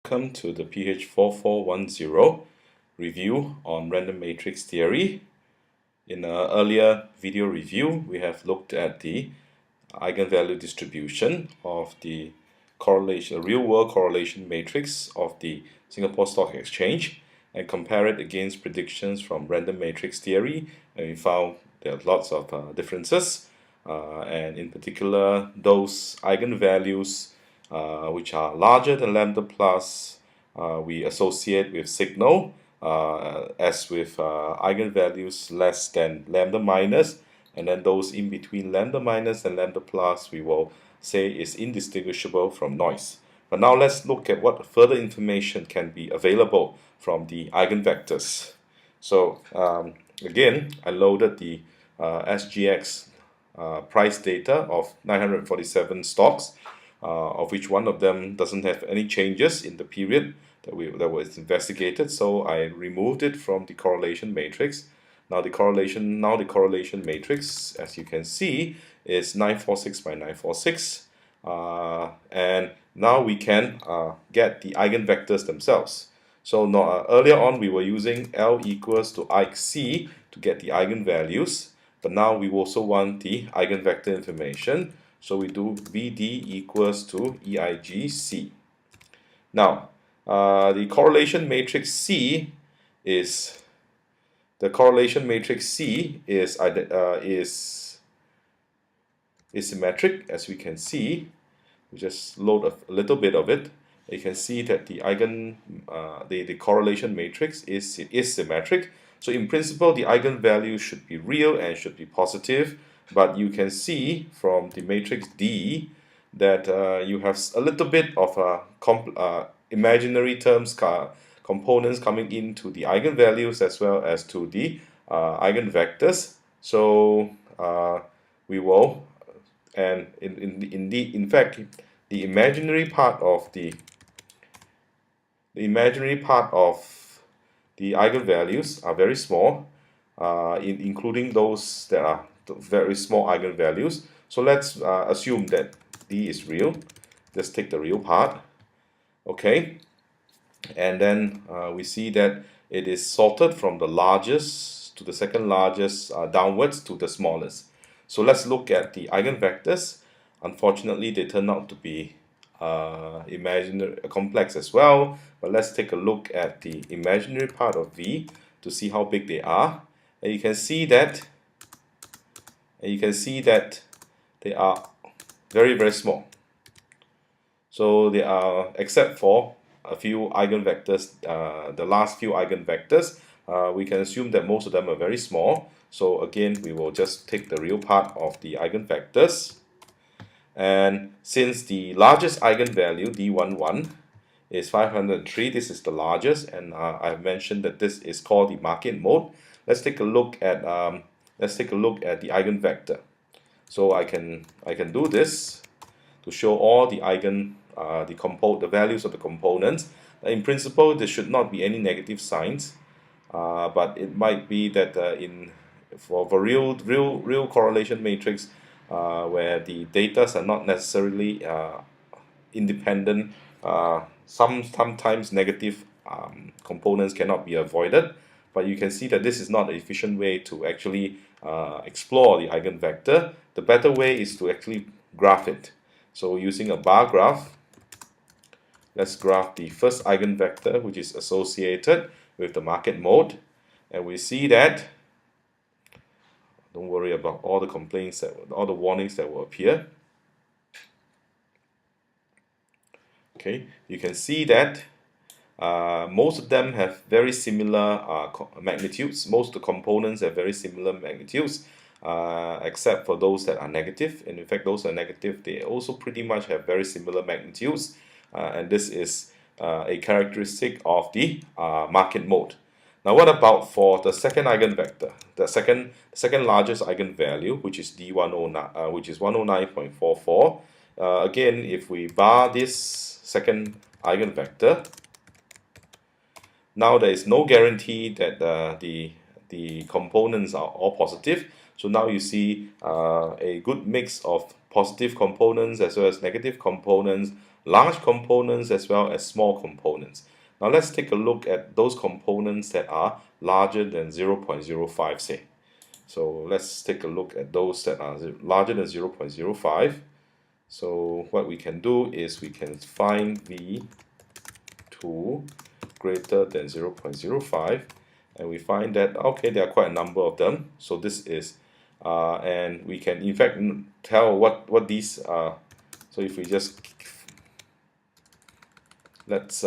Welcome to the PH 4410 review on random matrix theory. In an earlier video review, we have looked at the eigenvalue distribution of the real-world correlation matrix of the Singapore Stock Exchange and compare it against predictions from random matrix theory, and we found there are lots of differences, and in particular those eigenvalues which are larger than lambda plus, we associate with signal, as with eigenvalues less than lambda minus, and then those in between lambda minus and lambda plus we will say is indistinguishable from noise. But now let's look at what further information can be available from the eigenvectors. So again, I loaded the SGX price data of 947 stocks, of which one of them doesn't have any changes in the period that was investigated. So I removed it from the correlation matrix. Now the correlation matrix, as you can see, is 946 by 946, and now we can get the eigenvectors themselves. So earlier on we were using L equals to Eig to get the eigenvalues, but now we also want the eigenvector information. So we do VD equals to EIGC. Now the correlation matrix C is symmetric, as we can see. We just load a little bit of it. You can see that the correlation matrix is symmetric. So in principle, the eigenvalue should be real and should be positive. But you can see from the matrix D that you have a little bit of imaginary terms components coming into the eigenvalues as well as to the eigenvectors. So we will, and in fact, the imaginary part of the eigenvalues are very small, including those that are very small eigenvalues. So let's assume that D is real. Let's take the real part. Okay, and then we see that it is sorted from the largest to the second largest downwards to the smallest. So let's look at the eigenvectors. Unfortunately, they turn out to be imaginary complex as well, but let's take a look at the imaginary part of V to see how big they are. And you can see that they are very, very small. So they are, except for a few eigenvectors, the last few eigenvectors, we can assume that most of them are very small. So again, we will just take the real part of the eigenvectors. And since the largest eigenvalue, D11, is 503, this is the largest, and I've mentioned that this is called the market mode. Let's take a look at the eigenvector. So I can do this to show all the the values of the components. In principle, there should not be any negative signs, but it might be that for real correlation matrix, where the data are not necessarily independent, sometimes negative components cannot be avoided. But you can see that this is not an efficient way to actually explore the eigenvector. The better way is to actually graph it. So using a bar graph, let's graph the first eigenvector, which is associated with the market mode, and we see that, don't worry about all the all the warnings that will appear. Okay, you can see that most of them have very similar magnitudes. Most of the components have very similar magnitudes, except for those that are negative. And in fact, those that are negative, they also pretty much have very similar magnitudes. And this is a characteristic of the market mode. Now, what about for the second eigenvector, the second largest eigenvalue, which is D109, which is 109.44? Again, if we bar this second eigenvector, now there is no guarantee that the components are all positive. So now you see a good mix of positive components as well as negative components large components as well as small components. Now let's take a look at those components that are larger than 0.05, say. So let's take a look at those that are larger than 0.05. So what we can do is we can find V2 greater than 0.05, and we find that, okay, there are quite a number of them. So this is, and we can in fact tell what these are. So if we just, let's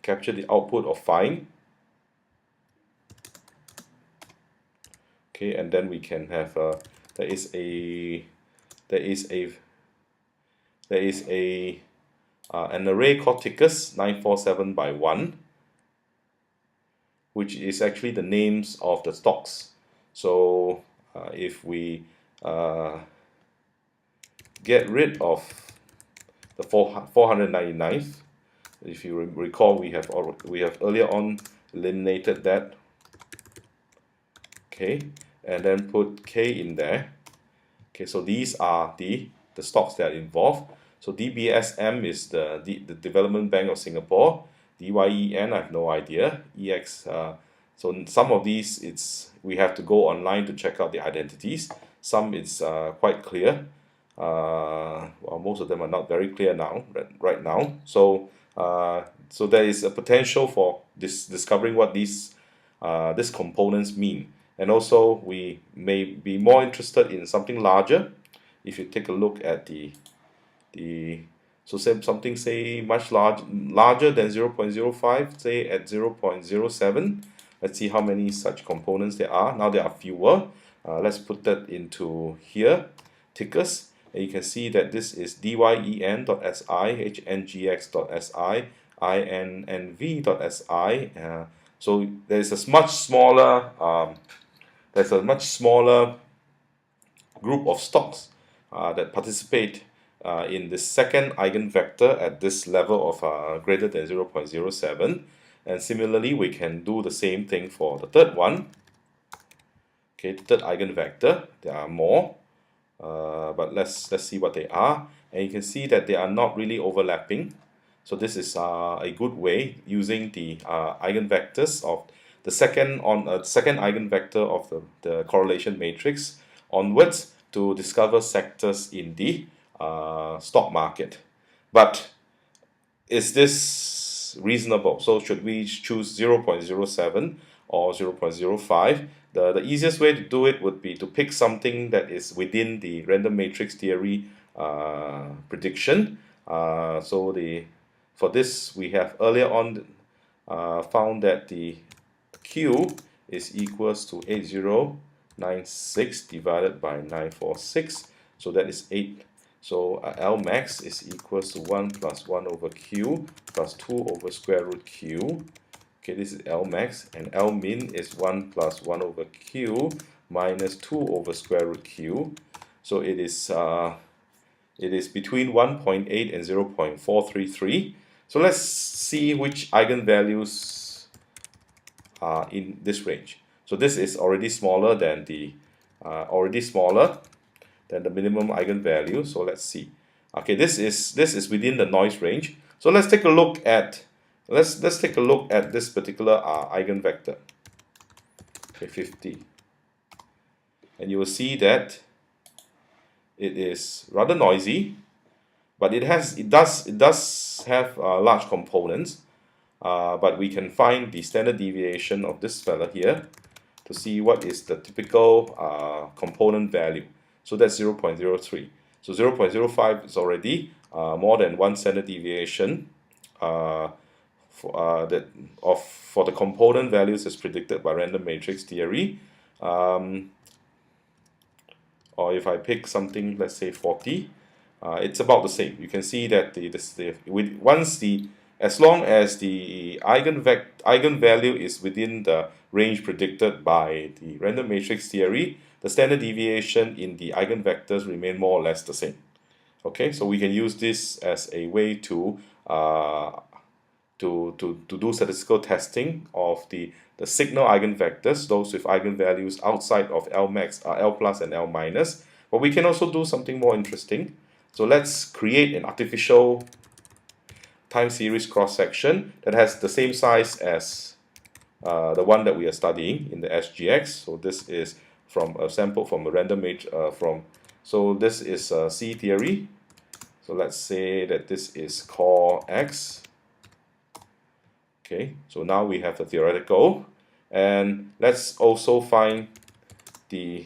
capture the output of find. Okay, and then we can have there is an array called tickers 947 by 1, which is actually the names of the stocks. So if we get rid of the 499th, if you recall, we have earlier on eliminated that. Okay, and then put K in there. Okay, so these are the stocks that are involved. So DBSM is the Development Bank of Singapore. DYEN, I have no idea. EX, so some of these we have to go online to check out the identities. Some it's quite clear. Well, most of them are not very clear now, right now. So so there is a potential for discovering what these components mean. And also we may be more interested in something larger. If you take a look at so say something, say much larger than 0.05, say at 0.07. Let's see how many such components there are. Now there are fewer. Let's put that into here, tickers. And you can see that this is dyen.si, hngx.si, innv.si. So there's a much smaller group of stocks that participate in the second eigenvector at this level of greater than 0.07. And similarly, we can do the same thing for the third one. Okay, the third eigenvector, there are more, but let's see what they are. And you can see that they are not really overlapping. So this is a good way, using the eigenvectors of the second eigenvector of the correlation matrix onwards to discover sectors in the stock market. But is this reasonable? So should we choose 0.07 or 0.05? The easiest way to do it would be to pick something that is within the random matrix theory prediction. For this, we have earlier on found that the Q is equals to 8096 divided by 946, so that is 8. So L max is equals to 1 plus 1 over Q plus 2 over square root Q. Okay, this is L max, and L min is 1 plus 1 over Q minus 2 over square root Q. So it is between 1.8 and 0.433. So let's see which eigenvalues are in this range. So this is already smaller than the minimum eigenvalue. So let's see. Okay, this is within the noise range. So let's take a look at this particular eigenvector. Okay, 50, and you will see that it is rather noisy, but it does have large components. But we can find the standard deviation of this fella here to see what is the typical component value. So that's 0.03. So 0.05 is already more than one standard deviation for the component values as predicted by random matrix theory. Or if I pick something, let's say 40, it's about the same. You can see that as long as the eigenvalue is within the range predicted by the random matrix theory, the standard deviation in the eigenvectors remain more or less the same. Okay, so we can use this as a way to do statistical testing of the signal eigenvectors, those with eigenvalues outside of L max, L plus and L minus. But we can also do something more interesting. So let's create an artificial time series cross section that has the same size as the one that we are studying in the SGX. So this is from a sample from a random matrix so this is C theory. So let's say that this is core X. Okay, so now we have the theoretical, and let's also find the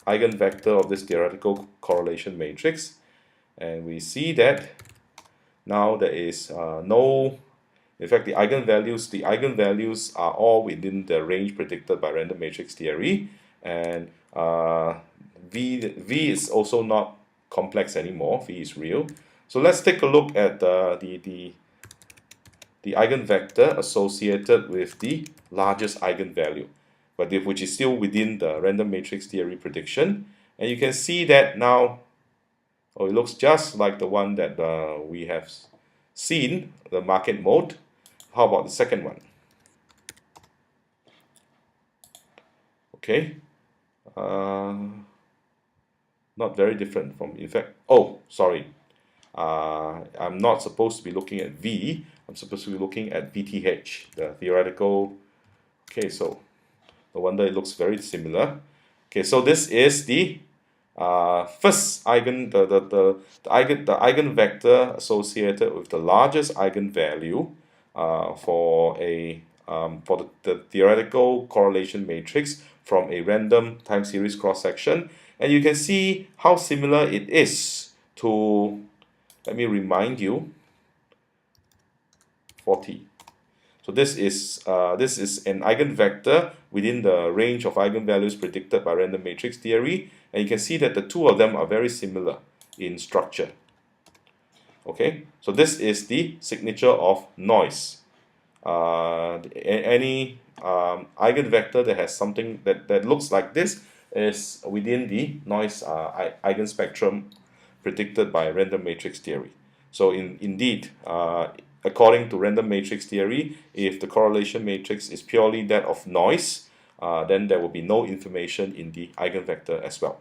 eigenvector of this theoretical correlation matrix, and we see that now there is no, in fact the eigenvalues are all within the range predicted by random matrix theory, and V is also not complex anymore, V is real. So let's take a look at the eigenvector associated with the largest eigenvalue, but which is still within the random matrix theory prediction. And you can see that now, it looks just like the one that we have seen, the market mode. How about the second one? Okay, not very different from, in fact, oh, sorry. I'm not supposed to be looking at V, I'm supposed to be looking at VTH, the theoretical. Okay, so no wonder it looks very similar. Okay, so this is the first the eigenvector associated with the largest eigenvalue for the theoretical correlation matrix from a random time series cross section, and you can see how similar it is to, let me remind you, 40. So this is an eigenvector within the range of eigenvalues predicted by random matrix theory, and you can see that the two of them are very similar in structure. Okay, so this is the signature of noise. Any eigenvector that has something that looks like this is within the noise eigenspectrum predicted by random matrix theory. So indeed, according to random matrix theory, if the correlation matrix is purely that of noise, then there will be no information in the eigenvector as well.